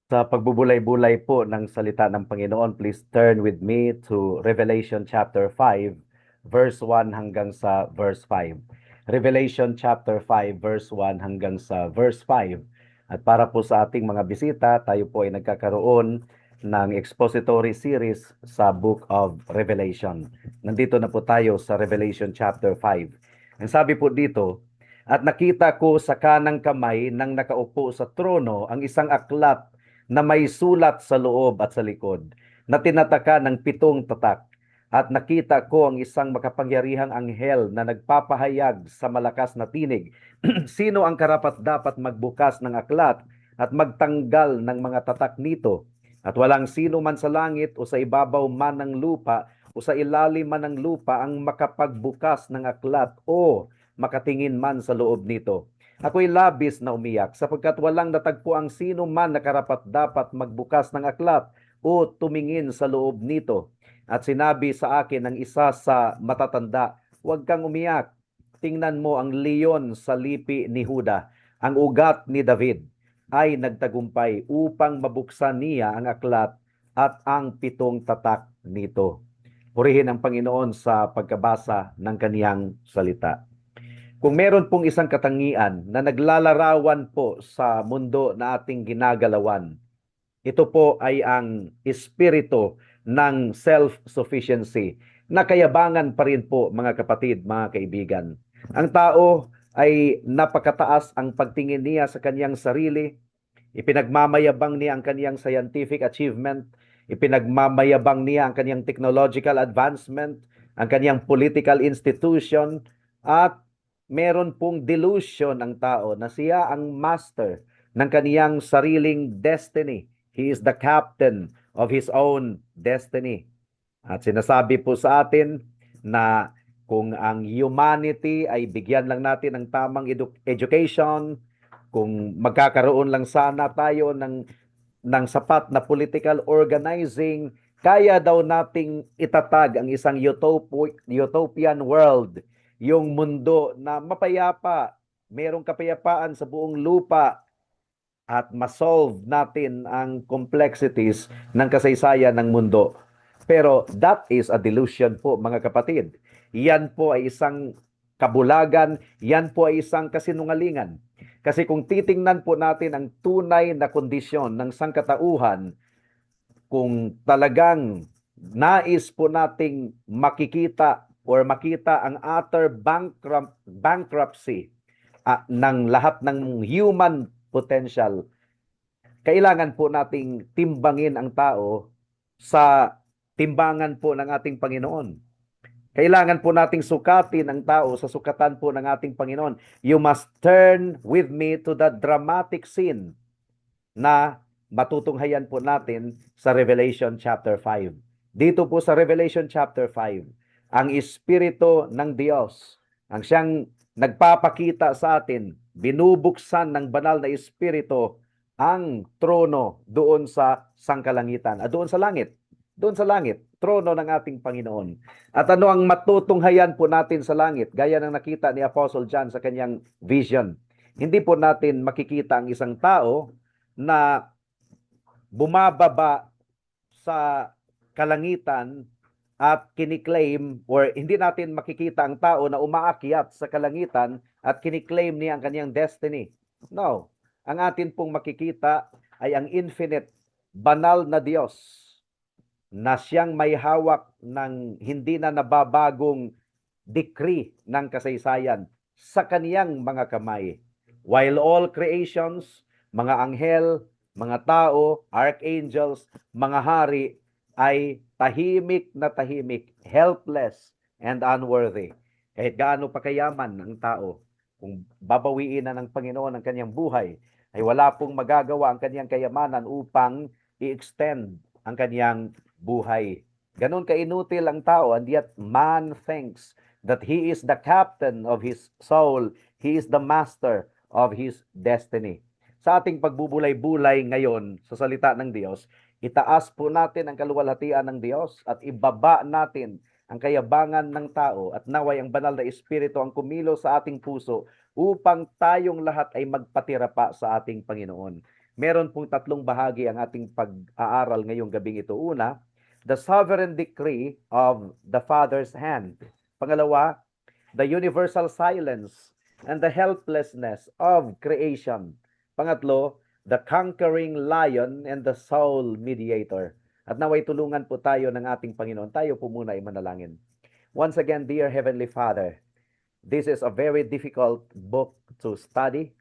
Sa pagbubulay-bulay po ng salita ng Panginoon, please turn with me to Revelation chapter 5, verse 1 hanggang sa verse 5. Revelation chapter 5, verse 1 hanggang sa verse 5. At para po sa ating mga bisita, tayo po ay nagkakaroon ng expository series sa Book of Revelation. Nandito na po tayo sa Revelation chapter 5. Ang sabi po dito, at nakita ko sa kanang kamay ng nakaupo sa trono ang isang aklat na may sulat sa loob at sa likod, na tinataka ng 7 tatak. At nakita ko ang isang makapangyarihang anghel na nagpapahayag sa malakas na tinig, sino ang karapat-dapat magbukas ng aklat at magtanggal ng mga tatak nito? At walang sino man sa langit o sa ibabaw man ng lupa o sa ilalim man ng lupa ang makapagbukas ng aklat o makatingin man sa loob nito. Ako'y labis na umiyak sapagkat walang natagpo ang sino man na karapat-dapat magbukas ng aklat o tumingin sa loob nito. At sinabi sa akin ng isa sa matatanda, huwag kang umiyak. Tingnan mo ang leon sa lipi ni Huda, ang ugat ni David, ay nagtagumpay upang mabuksan niya ang aklat at ang 7 tatak nito. Purihin ang Panginoon sa pagkabasa ng kaniyang salita. Kung meron pong isang katangian na naglalarawan po sa mundo na ating ginagalawan, ito po ay ang espiritu ng self-sufficiency, na kayabangan pa rin po mga kapatid, mga kaibigan. Ang tao ay napakataas ang pagtingin niya sa kanyang sarili, ipinagmamayabang niya ang kanyang scientific achievement, ipinagmamayabang niya ang kanyang technological advancement, ang kanyang political institution, at meron pong delusion ang tao na siya ang master ng kaniyang sariling destiny. He is the captain of his own destiny. At sinasabi po sa atin na kung ang humanity ay bigyan lang natin ng tamang education, kung magkakaroon lang sana tayo ng sapat na political organizing, kaya daw nating itatag ang isang utopian world, yung mundo na mapayapa, merong kapayapaan sa buong lupa, at masolve natin ang complexities ng kasaysayan ng mundo. Pero that is a delusion po mga kapatid. Yan po ay isang kabulagan, yan po ay isang kasinungalingan. Kasi kung titingnan po natin ang tunay na kondisyon ng sangkatauhan, kung talagang nais po nating makikita or makita ang utter bankruptcy ng lahat ng human potential, kailangan po nating timbangin ang tao sa timbangan po ng ating Panginoon. Kailangan po nating sukatin ang tao sa sukatan po ng ating Panginoon. You must turn with me to the dramatic scene na matutunghayan po natin sa Revelation chapter 5. Dito po sa Revelation chapter 5, ang Espiritu ng Diyos, ang siyang nagpapakita sa atin, binubuksan ng banal na Espiritu ang trono doon sa sangkalangitan, doon sa langit. Doon sa langit, trono ng ating Panginoon. At ano ang matutunghayan po natin sa langit? Gaya ng nakita ni Apostle John sa kanyang vision. Hindi po natin makikita ang isang tao na bumababa sa kalangitan at kiniklaim, or hindi natin makikita ang tao na umaakyat sa kalangitan at kiniklaim niya ang kanyang destiny. No. Ang atin pong makikita ay ang infinite, banal na Diyos na siyang may hawak ng hindi na nababagong decree ng kasaysayan sa kaniyang mga kamay. While all creations, mga anghel, mga tao, archangels, mga hari ay tahimik na tahimik, helpless and unworthy. Kahit gaano pa kayaman ang tao, kung babawiin na ng Panginoon ang kanyang buhay, ay wala pong magagawa ang kanyang kayamanan upang i-extend ang kanyang buhay. Ganon kainutil ang tao, and yet man thinks that he is the captain of his soul, he is the master of his destiny. Sa ating pagbubulay-bulay ngayon sa salita ng Diyos, itaas po natin ang kaluwalhatian ng Diyos at ibaba natin ang kayabangan ng tao, at naway ang banal na Espiritu ang kumilos sa ating puso upang tayong lahat ay magpatira pa sa ating Panginoon. Meron pong tatlong bahagi ang ating pag-aaral ngayong gabing ito. Una, the sovereign decree of the Father's hand. Pangalawa, the universal silence and the helplessness of creation. Pangatlo, the conquering lion and the soul mediator. At naway tulungan po tayo ng ating Panginoon. Tayo po muna ay manalangin. Once again, dear Heavenly Father, this is a very difficult book to study,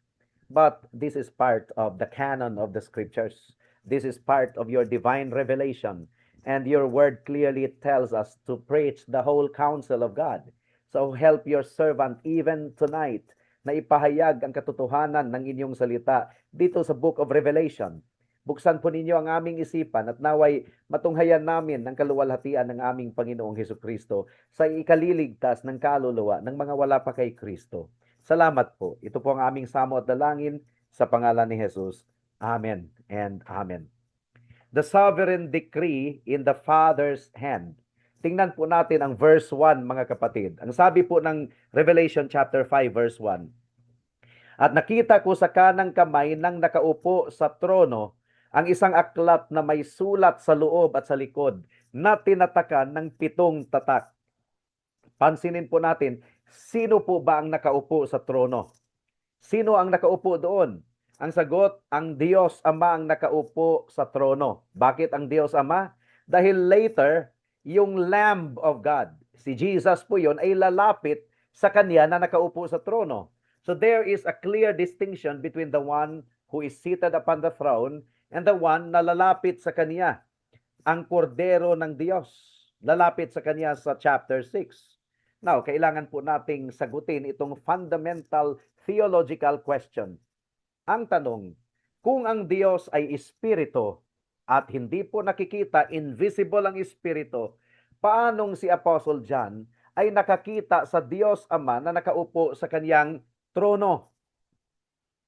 but this is part of the canon of the scriptures. This is part of your divine revelation. And your word clearly tells us to preach the whole counsel of God. So help your servant even tonight na ipahayag ang katotohanan ng inyong salita dito sa Book of Revelation. Buksan po ninyo ang aming isipan at naway matunghayan namin ng kaluwalhatian ng aming Panginoong Hesukristo sa ikaliligtas ng kaluluwa ng mga wala pa kay Kristo. Salamat po. Ito po ang aming samo at dalangin sa pangalan ni Jesus. Amen and amen. The sovereign decree in the Father's hand. Tingnan po natin ang verse 1, mga kapatid. Ang sabi po ng Revelation chapter 5 verse 1. At nakita ko sa kanang kamay ng nakaupo sa trono ang isang aklat na may sulat sa loob at sa likod na tinatakan ng 7 tatak. Pansinin po natin, sino po ba ang nakaupo sa trono? Sino ang nakaupo doon? Ang sagot, ang Diyos Ama ang nakaupo sa trono. Bakit ang Diyos Ama? Dahil later, yung Lamb of God, si Jesus po yun, ay lalapit sa kanya na nakaupo sa trono. So there is a clear distinction between the one who is seated upon the throne and the one na lalapit sa kanya. Ang kordero ng Diyos, lalapit sa kanya sa chapter 6. Now, kailangan po nating sagutin itong fundamental theological question. Ang tanong, kung ang Diyos ay espiritu at hindi po nakikita, invisible ang espiritu, paanong si Apostle John ay nakakita sa Diyos Ama na nakaupo sa kanyang trono?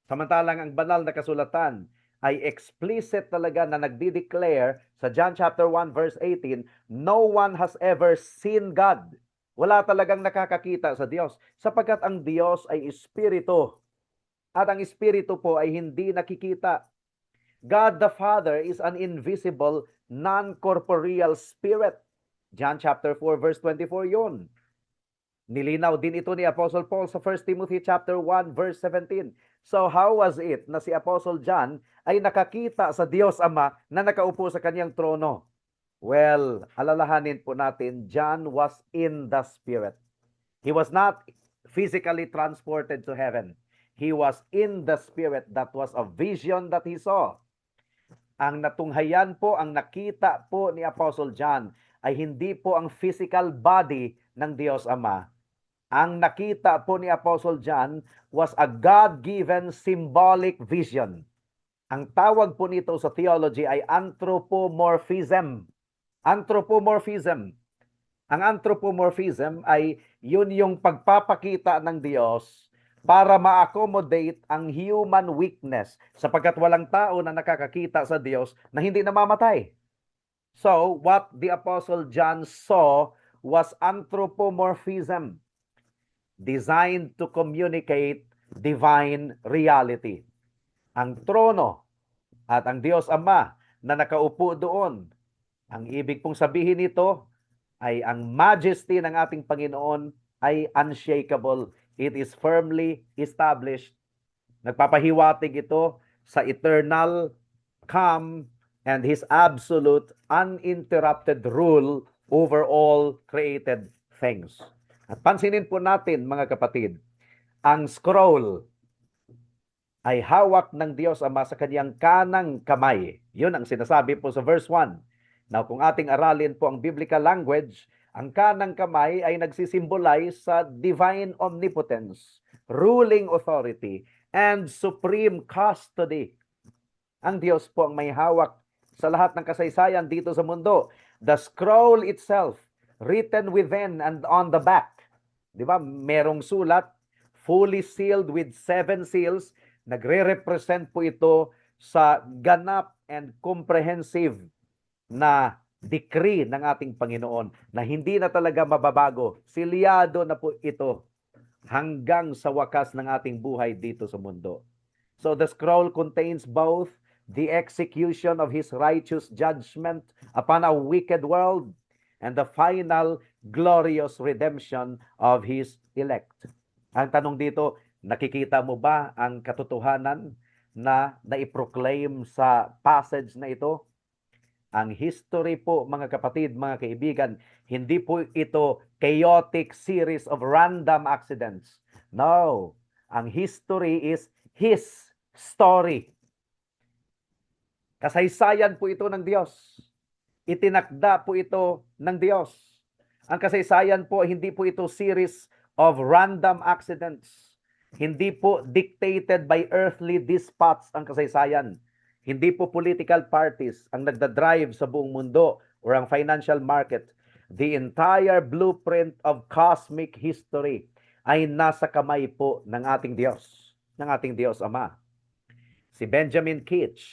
Samantalang ang banal na kasulatan ay explicit talaga na nagdi-declare sa John chapter 1 verse 18, no one has ever seen God. Wala talagang nakakakita sa Diyos sapagkat ang Diyos ay espiritu. At ang espiritu po ay hindi nakikita. God the Father is an invisible, non-corporeal spirit. John chapter 4 verse 24 yun. Nilinaw din ito ni Apostle Paul sa 1 Timothy chapter 1 verse 17. So how was it na si Apostle John ay nakakita sa Diyos Ama na nakaupo sa kanyang trono? Well, alalahanin po natin, John was in the Spirit. He was not physically transported to heaven. He was in the Spirit. That was a vision that he saw. Ang natunghayan po, ang nakita po ni Apostle John ay hindi po ang physical body ng Diyos Ama. Ang nakita po ni Apostle John was a God-given symbolic vision. Ang tawag po nito sa theology ay anthropomorphism. Anthropomorphism. Ang anthropomorphism ay yun yung pagpapakita ng Diyos para ma-accommodate ang human weakness sapagkat walang tao na nakakakita sa Diyos na hindi namamatay. So, what the Apostle John saw was anthropomorphism, designed to communicate divine reality. Ang trono at ang Diyos Ama na nakaupo doon, ang ibig pong sabihin nito ay ang majesty ng ating Panginoon ay unshakable. It is firmly established. Nagpapahiwatig ito sa eternal, calm, and His absolute, uninterrupted rule over all created things. At pansinin po natin, mga kapatid, ang scroll ay hawak ng Diyos Ama sa kanyang kanang kamay. Yun ang sinasabi po sa verse 1. Now, kung ating aralin po ang biblical language, ang kanang kamay ay nagsisimbolize sa divine omnipotence, ruling authority, and supreme custody. Ang Diyos po ang may hawak sa lahat ng kasaysayan dito sa mundo. The scroll itself, written within and on the back. Di ba? Merong sulat, fully sealed with 7 seals. Nagre-represent po ito sa ganap and comprehensive na decree ng ating Panginoon na hindi na talaga mababago. Silyado na po ito hanggang sa wakas ng ating buhay dito sa mundo. So the scroll contains both the execution of His righteous judgment upon a wicked world, and the final glorious redemption of His elect. Ang tanong dito, nakikita mo ba ang katotohanan na naiproclaim sa passage na ito? Ang history po, mga kapatid, mga kaibigan, hindi po ito chaotic series of random accidents. No, ang history is His story. Kasaysayan po ito ng Diyos. Itinakda po ito ng Diyos. Ang kasaysayan po, hindi po ito series of random accidents. Hindi po dictated by earthly despots ang kasaysayan. Hindi po political parties ang nagdadrive sa buong mundo or ang financial market. The entire blueprint of cosmic history ay nasa kamay po ng ating Diyos, Ama. Si Benjamin Keach,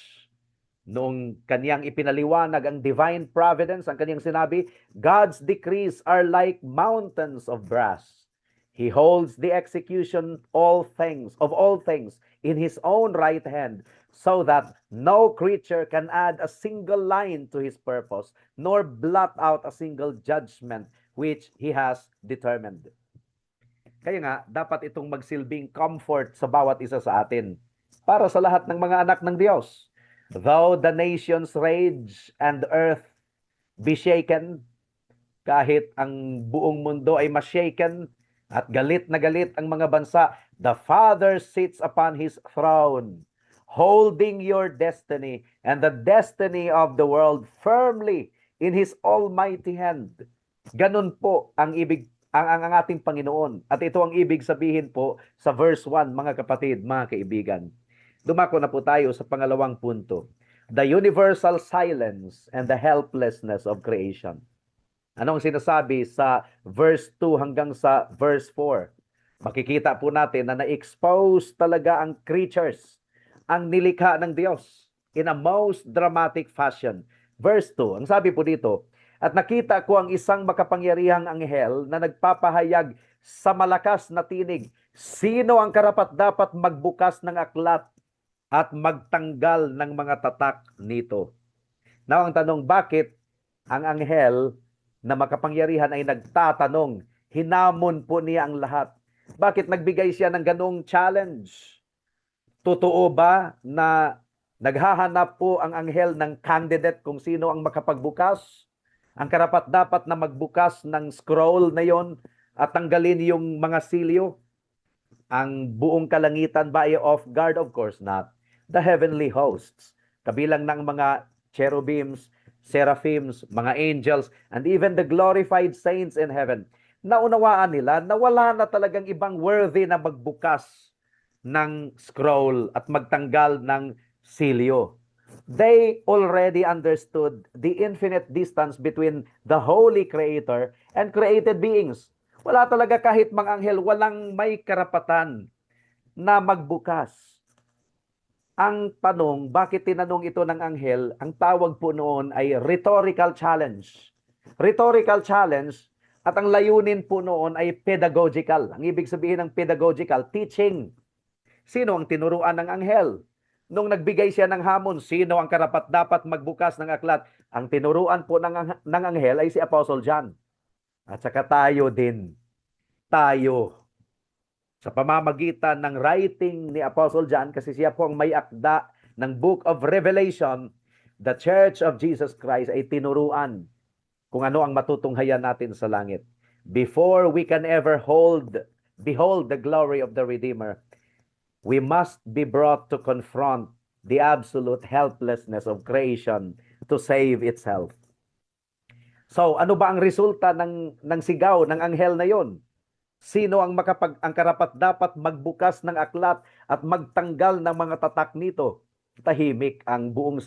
noong kaniyang ipinaliwanag ang divine providence, ang kaniyang sinabi, God's decrees are like mountains of brass. He holds the execution of all things in His own right hand, so that no creature can add a single line to His purpose, nor blot out a single judgment which He has determined. Kaya nga, dapat itong magsilbing comfort sa bawat isa sa atin, para sa lahat ng mga anak ng Diyos. Though the nations rage and earth be shaken, kahit ang buong mundo ay ma-shaken at galit na galit ang mga bansa, the Father sits upon His throne, holding your destiny and the destiny of the world firmly in His almighty hand. Ganun po ang ating Panginoon. At ito ang ibig sabihin po sa verse 1, mga kapatid, mga kaibigan. Dumako na po tayo sa pangalawang punto. The universal silence and the helplessness of creation. Anong sinasabi sa verse 2 hanggang sa verse 4? Makikita po natin na na-expose talaga ang creatures, ang nilikha ng Diyos in a most dramatic fashion. Verse 2, ang sabi po dito, at nakita ko ang isang makapangyarihang anghel na nagpapahayag sa malakas na tinig, sino ang karapat-dapat magbukas ng aklat at magtanggal ng mga tatak nito. Now, ang tanong, bakit ang anghel na makapangyarihan ay nagtatanong? Hinamon po niya ang lahat. Bakit nagbigay siya ng ganong challenge? Totoo ba na naghahanap po ang anghel ng candidate kung sino ang makapagbukas? Ang karapat-dapat na magbukas ng scroll na yon at tanggalin yung mga silyo? Ang buong kalangitan ba ay off guard? Of course not. The heavenly hosts, kabilang ng mga cherubims, seraphims, mga angels, and even the glorified saints in heaven, naunawaan nila na wala na talagang ibang worthy na magbukas ng scroll at magtanggal ng silyo. They already understood the infinite distance between the holy creator and created beings. Wala talaga kahit mga anghel, walang may karapatan na magbukas. Ang tanong, bakit tinanong ito ng anghel? Ang tawag po noon ay rhetorical challenge. Rhetorical challenge at ang layunin po noon ay pedagogical. Ang ibig sabihin ng pedagogical, teaching. Sino ang tinuruan ng anghel? Nung nagbigay siya ng hamon, sino ang karapat-dapat magbukas ng aklat? Ang tinuruan po ng anghel ay si Apostle John. At saka tayo din. Tayo. Sa pamamagitan ng writing ni Apostle John, kasi siya po ang may akda ng Book of Revelation, the Church of Jesus Christ ay tinuruan kung ano ang matutunghayan natin sa langit. Before we can ever behold the glory of the Redeemer, we must be brought to confront the absolute helplessness of creation to save itself. So, ano ba ang resulta ng sigaw ng anghel na yon? Sino ang karapat-dapat magbukas ng aklat at magtanggal ng mga tatak nito? Tahimik ang buong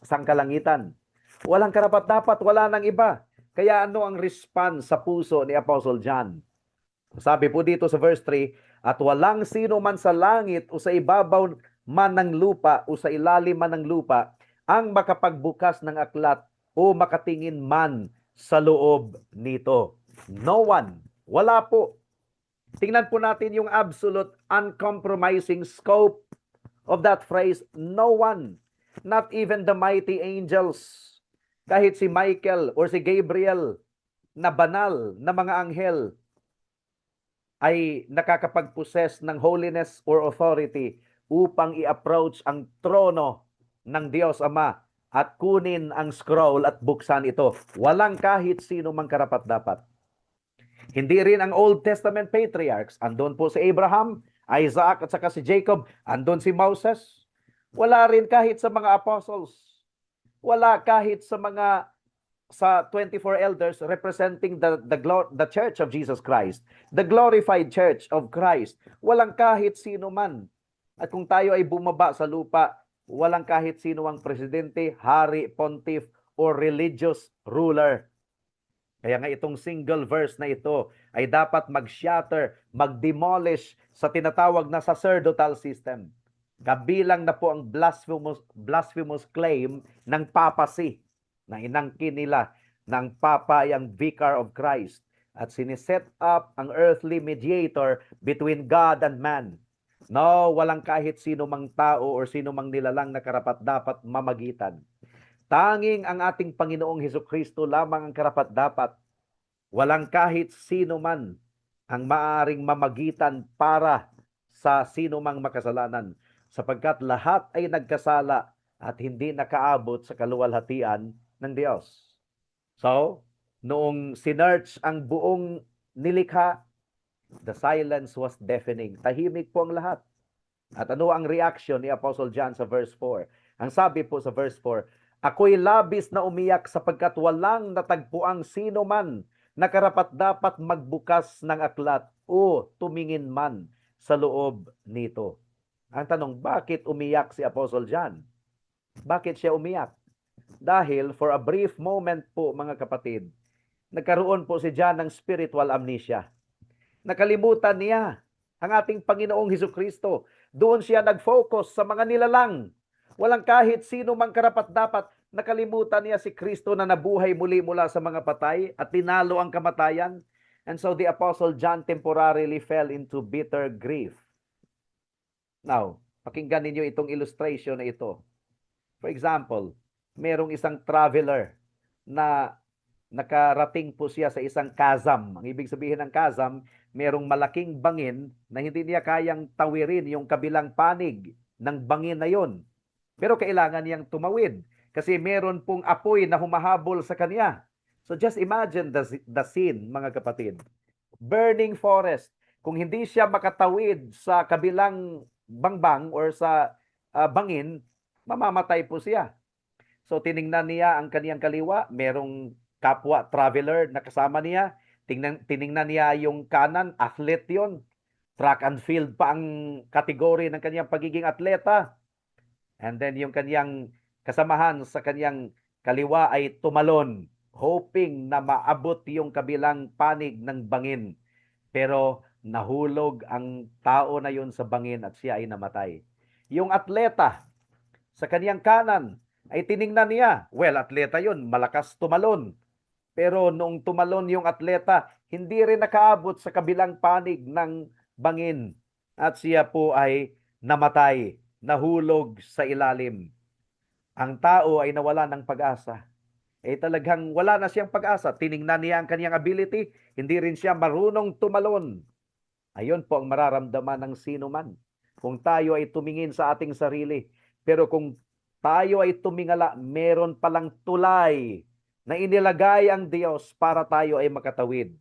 sangkalangitan. Walang karapat-dapat, wala nang iba. Kaya ano ang response sa puso ni Apostle John? Sabi po dito sa verse 3, at walang sino man sa langit o sa ibabaw man ng lupa o sa ilalim man ng lupa ang makapagbukas ng aklat o makatingin man sa loob nito. No one. Wala po. Tingnan po natin yung absolute uncompromising scope of that phrase, no one. Not even the mighty angels, kahit si Michael or si Gabriel na banal na mga anghel ay nakakapag-possess ng holiness or authority upang i-approach ang trono ng Diyos Ama at kunin ang scroll at buksan ito. Walang kahit sino mang karapat-dapat. Hindi rin ang Old Testament patriarchs. Andun po si Abraham, Isaac at saka si Jacob. Andun si Moses. Wala rin kahit sa mga apostles. Wala kahit sa 24 elders representing the Church of Jesus Christ, the glorified Church of Christ. Walang kahit sino man. At kung tayo ay bumaba sa lupa, walang kahit sino ang presidente, hari, pontiff, or religious ruler. Kaya nga itong single verse na ito ay dapat mag-shatter, mag-demolish sa tinatawag na sacerdotal system. Kabilang na po ang blasphemous claim ng papacy na inangkin nila ng Papa ay ang Vicar of Christ at siniset up ang earthly mediator between God and man. No, walang kahit sino mang tao or sino mang nilalang na karapat-dapat mamagitan. Tanging ang ating Panginoong Hesukristo lamang ang karapat-dapat. Walang kahit sino man ang maaaring mamagitan para sa sino mang makasalanan, sapagkat lahat ay nagkasala at hindi nakaabot sa kaluwalhatian ng Diyos. So, noong sinearch ang buong nilikha, the silence was deafening. Tahimik po ang lahat. At ano ang reaction ni Apostle John sa verse 4? Ang sabi po sa verse 4, ako'y labis na umiyak sapagkat walang natagpuang sino man na karapat-dapat magbukas ng aklat o tumingin man sa loob nito. Ang tanong, bakit umiyak si Apostle John? Bakit siya umiyak? Dahil for a brief moment po mga kapatid, nagkaroon po si John ng spiritual amnesia. Nakalimutan niya ang ating Panginoong Hesukristo. Doon siya nag-focus sa mga nilalang. Walang kahit sino mang karapat-dapat. Nakalimutan niya si Kristo na nabuhay muli mula sa mga patay at tinalo ang kamatayan. And so the Apostle John temporarily fell into bitter grief. Now, pakinggan ninyo itong illustration na ito. For example, merong isang traveler na nakarating po siya sa isang chasm. Ang ibig sabihin ng chasm, merong malaking bangin na hindi niya kayang tawirin yung kabilang panig ng bangin na yon. Pero kailangan niyang tumawid kasi meron pong apoy na humahabol sa kanya. So just imagine the scene, mga kapatid. Burning forest. Kung hindi siya makatawid sa kabilang bangbang or sa bangin, mamamatay po siya. So tiningnan niya ang kaniyang kaliwa, merong kapwa traveler na kasama niya. Tiningnan niya yung kanan, athlete yon. Track and field pa ang kategory ng kaniyang pagiging atleta. And then yung kaniyang kasamahan sa kaniyang kaliwa ay tumalon, hoping na maabot yung kabilang panig ng bangin. Pero nahulog ang tao na yun sa bangin at siya ay namatay. Yung atleta sa kaniyang kanan ay tiningnan niya, well, atleta yun, malakas tumalon. Pero nung tumalon yung atleta, hindi rin nakaabot sa kabilang panig ng bangin. At siya po ay namatay, nahulog sa ilalim. Ang tao ay nawala ng pag-asa. Talagang wala na siyang pag-asa. Tiningnan niya ang kaniyang ability, hindi rin siya marunong tumalon. Ayun po ang mararamdaman ng sino man. Kung tayo ay tumingin sa ating sarili, pero kung tayo ay tumingala, meron palang tulay na inilagay ang Diyos para tayo ay makatawid.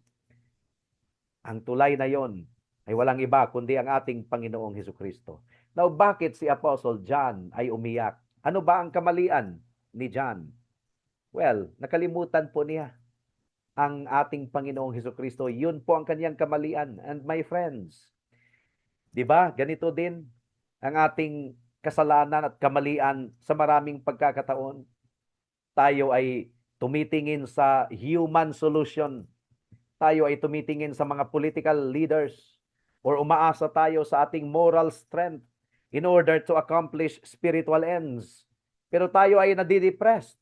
Ang tulay na yon ay walang iba kundi ang ating Panginoong Hesukristo. Now, bakit si Apostle John ay umiyak? Ano ba ang kamalian ni John? Well, nakalimutan po niya ang ating Panginoong Hesukristo. Yun po ang kaniyang kamalian. And my friends, di ba, ganito din ang ating kasalanan at kamalian sa maraming pagkakataon. Tayo ay tumitingin sa human solution. Tayo ay tumitingin sa mga political leaders or umaasa tayo sa ating moral strength in order to accomplish spiritual ends. Pero tayo ay nadidepressed.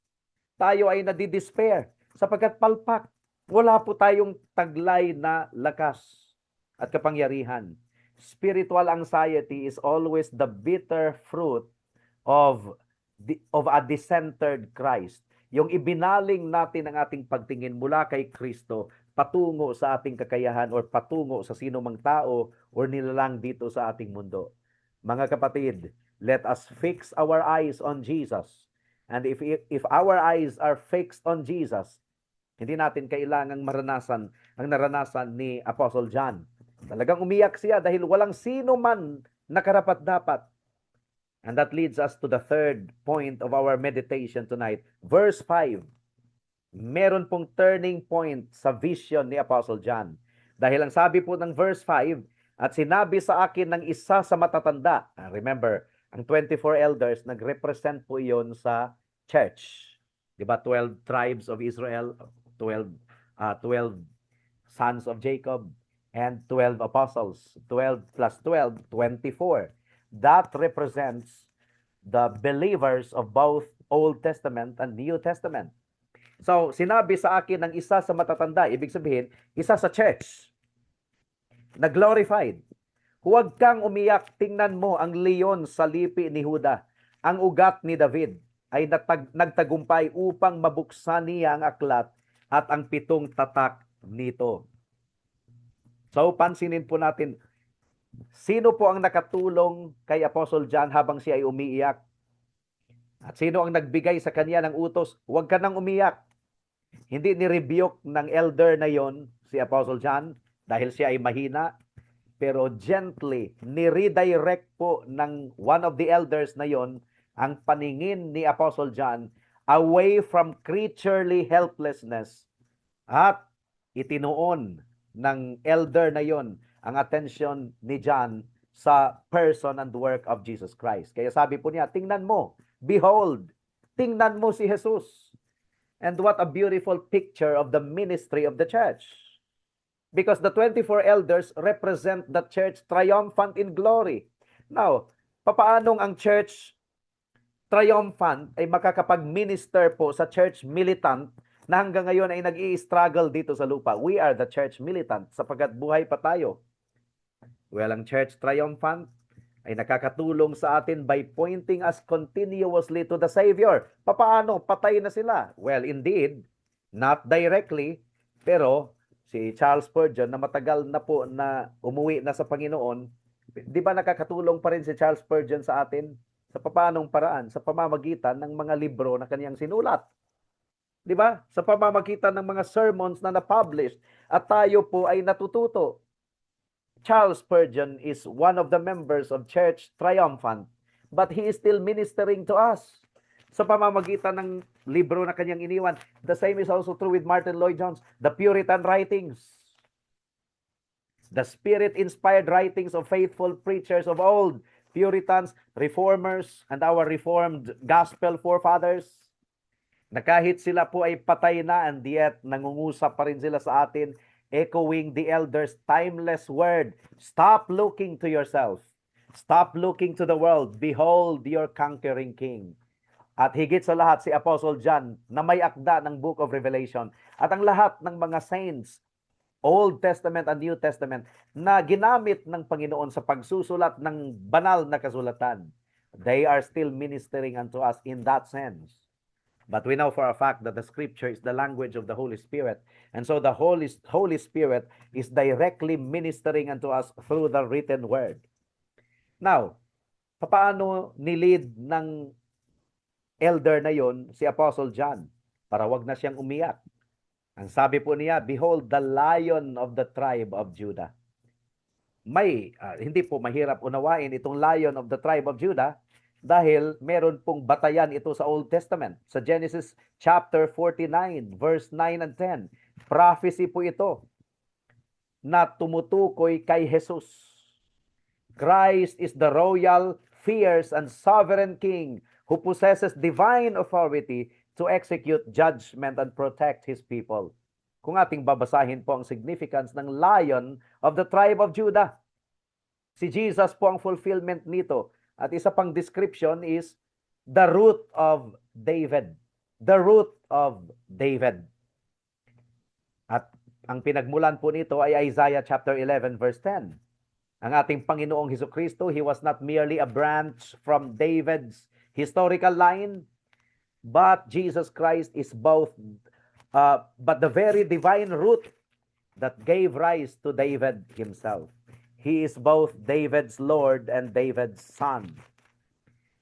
Tayo ay nadidespair sapagkat palpak. Wala po tayong taglay na lakas at kapangyarihan. Spiritual anxiety is always the bitter fruit of of a decentered Christ. Yung ibinaling natin ang ating pagtingin mula kay Kristo patungo sa ating kakayahan or patungo sa sino mang tao or nilalang dito sa ating mundo. Mga kapatid, let us fix our eyes on Jesus. And if our eyes are fixed on Jesus, hindi natin kailangang maranasan ang naranasan ni Apostle John. Talagang umiyak siya dahil walang sino man na karapat-dapat. And that leads us to the third point of our meditation tonight. Verse 5. Meron pong turning point sa vision ni Apostle John. Dahil ang sabi po ng verse 5, at sinabi sa akin ng isa sa matatanda. Remember, ang 24 elders, nag-represent po iyon sa church. Diba? 12 tribes of Israel, 12 sons of Jacob, and 12 apostles. 12 plus 12, 24. That represents the believers of both Old Testament and New Testament. So, sinabi sa akin ng isa sa matatanda, ibig sabihin, isa sa church, na glorified. Huwag kang umiyak, tingnan mo ang leon sa lipi ni Huda. Ang ugat ni David ay nagtagumpay upang mabuksan niya ang aklat at ang 7 tatak nito. So, pansinin po natin, sino po ang nakatulong kay Apostle John habang siya ay umiiyak? At sino ang nagbigay sa kanya ng utos? Huwag ka nang umiyak. Hindi ni-rebuke ng elder na yon si Apostle John dahil siya ay mahina, pero gently ni-redirect po ng one of the elders na yon ang paningin ni Apostle John away from creaturely helplessness at itinuon ng elder na yon ang attention ni John sa person and work of Jesus Christ. Kaya sabi po niya, tingnan mo, behold, tingnan mo si Jesus. And what a beautiful picture of the ministry of the church. Because the 24 elders represent the church triumphant in glory. Now, papaanong ang church triumphant ay makakapag-minister po sa church militant na hanggang ngayon ay nag-i-struggle dito sa lupa? We are the church militant sapagkat buhay pa tayo. Well, ang church triumphant ay nakakatulong sa atin by pointing us continuously to the Savior. Papaano? Patay na sila. Well, indeed, not directly, pero si Charles Spurgeon na matagal na po na umuwi na sa Panginoon, di ba nakakatulong pa rin si Charles Spurgeon sa atin? Sa papaanong paraan? Sa pamamagitan ng mga libro na kaniyang sinulat. Di ba? Sa pamamagitan ng mga sermons na na-publish at tayo po ay natututo. Charles Spurgeon is one of the members of Church Triumphant, but he is still ministering to us sa pamamagitan ng libro na kanyang iniwan. The same is also true with Martin Lloyd-Jones, the Puritan writings, the Spirit-inspired writings of faithful preachers of old, Puritans, Reformers, and our Reformed Gospel forefathers, na kahit sila po ay patay na and yet nangungusap pa rin sila sa atin, echoing the elders' timeless word, stop looking to yourself. Stop looking to the world. Behold your conquering King. At higit sa lahat, si Apostle John na may akda ng Book of Revelation at ang lahat ng mga saints, Old Testament and New Testament, na ginamit ng Panginoon sa pagsusulat ng banal na kasulatan. They are still ministering unto us in that sense. But we know for a fact that the Scripture is the language of the Holy Spirit. And so the Holy Spirit is directly ministering unto us through the written word. Now, paano nilid ng elder na yon si Apostle John para wag na siyang umiyak? Ang sabi po niya, behold the Lion of the tribe of Judah. Hindi po mahirap unawain itong Lion of the tribe of Judah dahil meron pong batayan ito sa Old Testament. Sa Genesis chapter 49, verse 9 and 10, prophecy po ito na tumutukoy kay Jesus. Christ is the royal, fierce, and sovereign King who possesses divine authority to execute judgment and protect His people. Kung ating babasahin po ang significance ng Lion of the tribe of Judah, si Jesus po ang fulfillment nito. At isa pang description is the root of David. The root of David. At ang pinagmulan po nito ay Isaiah chapter 11 verse 10. Ang ating Panginoong Hesukristo, He was not merely a branch from David's historical line, but Jesus Christ is both, but the very divine root that gave rise to David himself. He is both David's Lord and David's Son.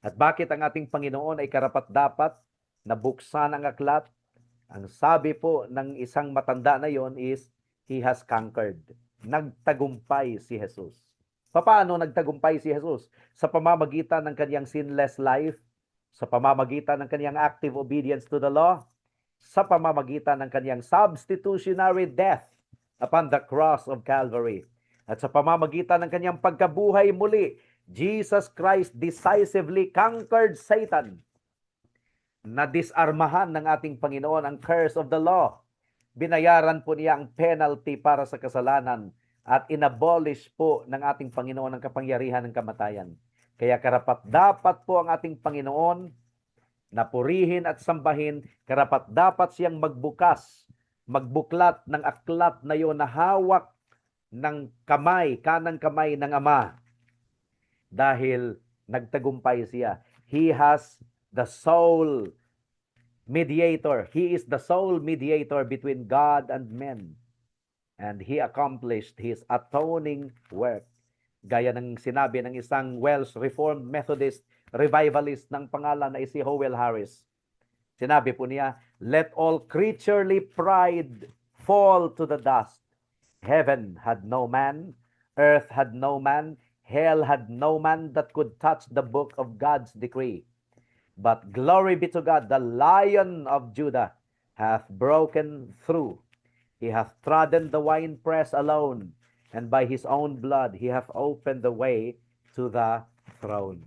At bakit ang ating Panginoon ay karapat-dapat na buksan ang aklat? Ang sabi po ng isang matanda na yon is, He has conquered. Nagtagumpay si Jesus. Paano nagtagumpay si Jesus? Sa pamamagitan ng kanyang sinless life, sa pamamagitan ng kanyang active obedience to the law, sa pamamagitan ng kanyang substitutionary death upon the cross of Calvary, at sa pamamagitan ng kanyang pagkabuhay muli, Jesus Christ decisively conquered Satan. Nadisarmahan ng ating Panginoon ang curse of the law. Binayaran po niya ang penalty para sa kasalanan at inabolish po ng ating Panginoon ang kapangyarihan ng kamatayan. Kaya karapat-dapat po ang ating Panginoon na purihin at sambahin, karapat-dapat siyang magbuklat ng aklat na iyon na hawak ng kamay, kanang kamay ng Ama. Dahil nagtagumpay siya. He has the sole mediator. He is the sole mediator between God and men. And He accomplished His atoning work. Gaya ng sinabi ng isang Welsh Reformed Methodist revivalist ng pangalan na si Howell Harris. Sinabi po niya, "Let all creaturely pride fall to the dust. Heaven had no man, earth had no man, hell had no man that could touch the book of God's decree. But glory be to God, the Lion of Judah hath broken through. He hath trodden the winepress alone, and by His own blood He hath opened the way to the throne."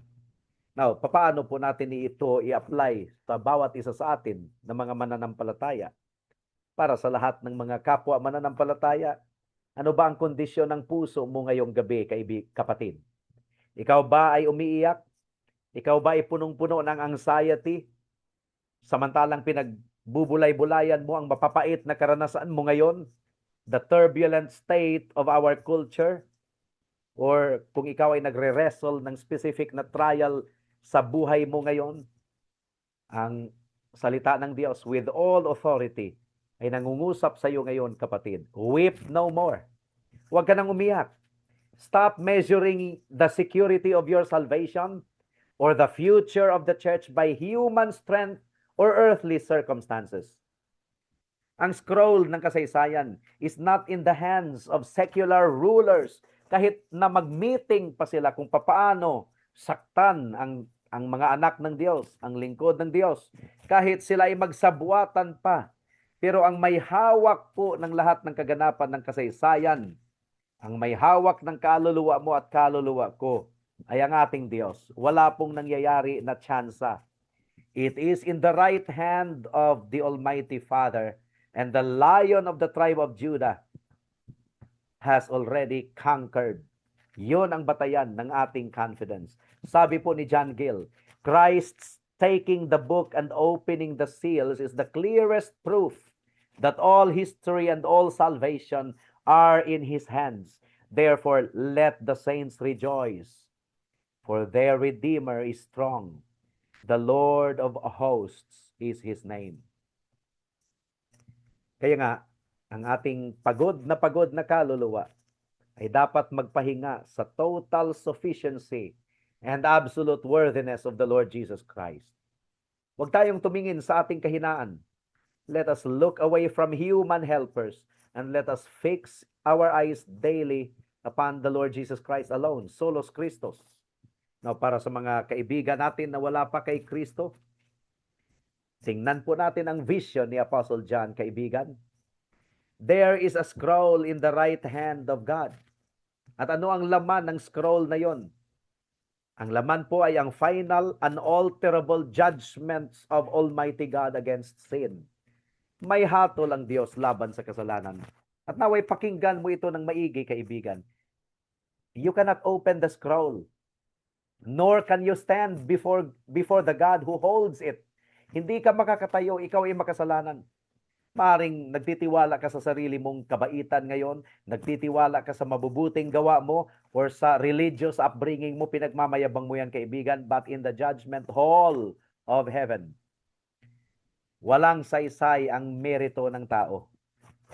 Now, paano po natin ito i-apply sa bawat isa sa atin na mga mananampalataya? Para sa lahat ng mga kapwa mananampalataya, ano ba ang kondisyon ng puso mo ngayong gabi, kapatid? Ikaw ba ay umiiyak? Ikaw ba ay punong-puno ng anxiety? Samantalang pinagbubulay-bulayan mo ang mapapait na karanasan mo ngayon? The turbulent state of our culture? Or kung ikaw ay nagre-wrestle ng specific na trial sa buhay mo ngayon, ang salita ng Diyos with all authority ay nangungusap sa iyo ngayon, kapatid. Weep no more. Huwag ka nang umiyak. Stop measuring the security of your salvation or the future of the church by human strength or earthly circumstances. Ang scroll ng kasaysayan is not in the hands of secular rulers. Kahit na mag-meeting pa sila kung papaano saktan ang mga anak ng Diyos, ang lingkod ng Diyos. Kahit sila ay magsabuatan pa. Pero ang may hawak po ng lahat ng kaganapan ng kasaysayan, ang may hawak ng kaluluwa mo at kaluluwa ko, ay ang ating Diyos. Wala pong nangyayari na tsansa. It is in the right hand of the Almighty Father, and the Lion of the tribe of Judah has already conquered. Yun ang batayan ng ating confidence. Sabi po ni John Gill, Christ's taking the book and opening the seals is the clearest proof that all history and all salvation are in His hands. Therefore, let the saints rejoice, for their Redeemer is strong. The Lord of hosts is His name. Kaya nga, ang ating pagod na kaluluwa ay dapat magpahinga sa total sufficiency and absolute worthiness of the Lord Jesus Christ. Huwag tayong tumingin sa ating kahinaan. Let us look away from human helpers and let us fix our eyes daily upon the Lord Jesus Christ alone, solos Christos. Now, para sa mga kaibigan natin na wala pa kay Kristo, tingnan po natin ang vision ni Apostle John, kaibigan. There is a scroll in the right hand of God. At ano ang laman ng scroll na yon? Ang laman po ay ang final, unalterable judgments of Almighty God against sin. May hatol ang Diyos laban sa kasalanan. At naway pakinggan mo ito ng maigi, kaibigan. You cannot open the scroll, nor can you stand before the God who holds it. Hindi ka makakatayo, ikaw ay makasalanan. Maring nagtitiwala ka sa sarili mong kabaitan ngayon, nagtitiwala ka sa mabubuting gawa mo, or sa religious upbringing mo, pinagmamayabang mo yan, kaibigan, but in the judgment hall of heaven, walang saysay ang merito ng tao.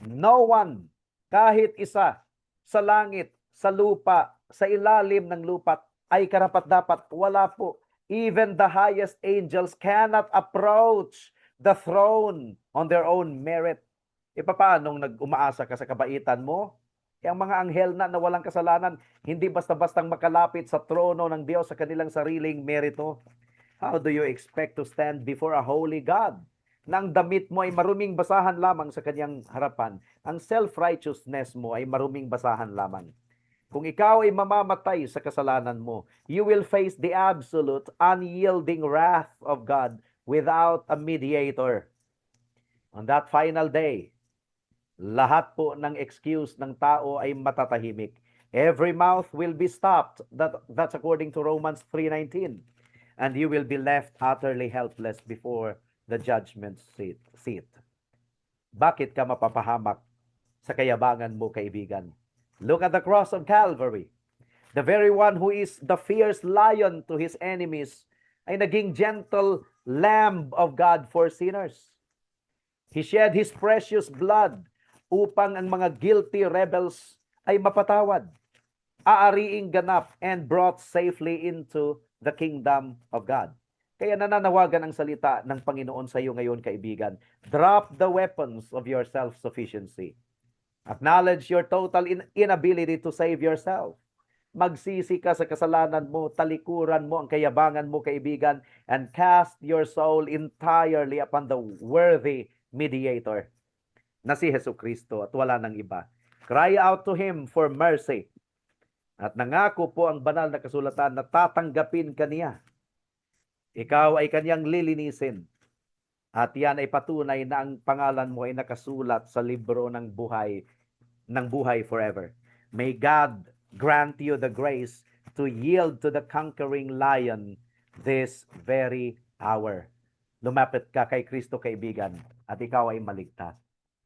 No one, kahit isa, sa langit, sa lupa, sa ilalim ng lupa, ay karapat-dapat. Wala po. Even the highest angels cannot approach the throne on their own merit. E paanong nag-umaasa ka sa kabaitan mo? E ang mga anghel na walang kasalanan, hindi basta-bastang makalapit sa trono ng Diyos sa kanilang sariling merito. How do you expect to stand before a holy God? Nang damit mo ay maruming basahan lamang sa kanyang harapan, ang self-righteousness mo ay maruming basahan lamang. Kung ikaw ay mamamatay sa kasalanan mo, you will face the absolute, unyielding wrath of God without a mediator. On that final day, lahat po ng excuse ng tao ay matatahimik. Every mouth will be stopped. That's according to Romans 3:19. And you will be left utterly helpless before the judgment seat. Bakit ka mapapahamak sa kayabangan mo, kaibigan? Look at the cross of Calvary. The very one who is the fierce lion to his enemies ay naging gentle lamb of God for sinners. He shed his precious blood upang ang mga guilty rebels ay mapatawad, aariing ganap, and brought safely into the kingdom of God. Kaya nananawagan ang salita ng Panginoon sa iyo ngayon, kaibigan. Drop the weapons of your self-sufficiency. Acknowledge your total inability to save yourself. Magsisi ka sa kasalanan mo, talikuran mo ang kayabangan mo, kaibigan, and cast your soul entirely upon the worthy mediator na si Jesucristo at wala nang iba. Cry out to Him for mercy. At nangako po ang banal na kasulatan na tatanggapin ka niya. Ikaw ay kanyang lilinisin. At yan ay patunay na ang pangalan mo ay nakasulat sa libro ng buhay forever. May God grant you the grace to yield to the conquering lion this very hour. Lumapit ka kay Kristo, kaibigan, at ikaw ay maligtas.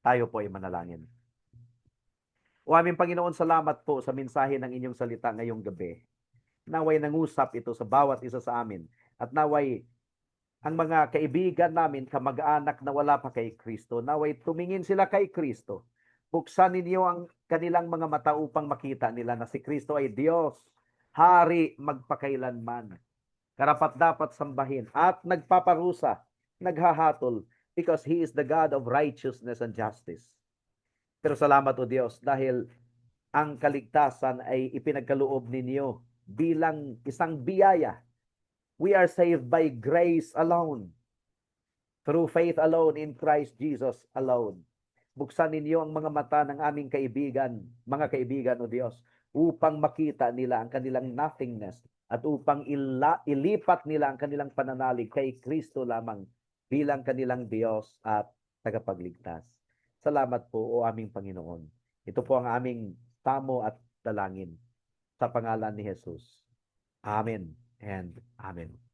Tayo po ay manalangin. O aming Panginoon, salamat po sa mensahe ng inyong salita ngayong gabi. Naway nangusap ito sa bawat isa sa amin. At naway ang mga kaibigan namin, kamag-anak na wala pa kay Kristo, naway tumingin sila kay Kristo. Buksan ninyo ang kanilang mga mata upang makita nila na si Kristo ay Diyos, Hari magpakailanman, karapat-dapat sambahin, at nagpaparusa, naghahatol, because He is the God of righteousness and justice. Pero salamat o Diyos dahil ang kaligtasan ay ipinagkaloob ninyo bilang isang biyaya. We are saved by grace alone, through faith alone, in Christ Jesus alone. Buksan ninyo ang mga mata ng aming kaibigan, mga kaibigan o Diyos, upang makita nila ang kanilang nothingness at upang ilipat nila ang kanilang pananalig kay Kristo lamang bilang kanilang Diyos at tagapagligtas. Salamat po, o aming Panginoon. Ito po ang aming tamo at dalangin sa pangalan ni Jesus. Amen and Amen.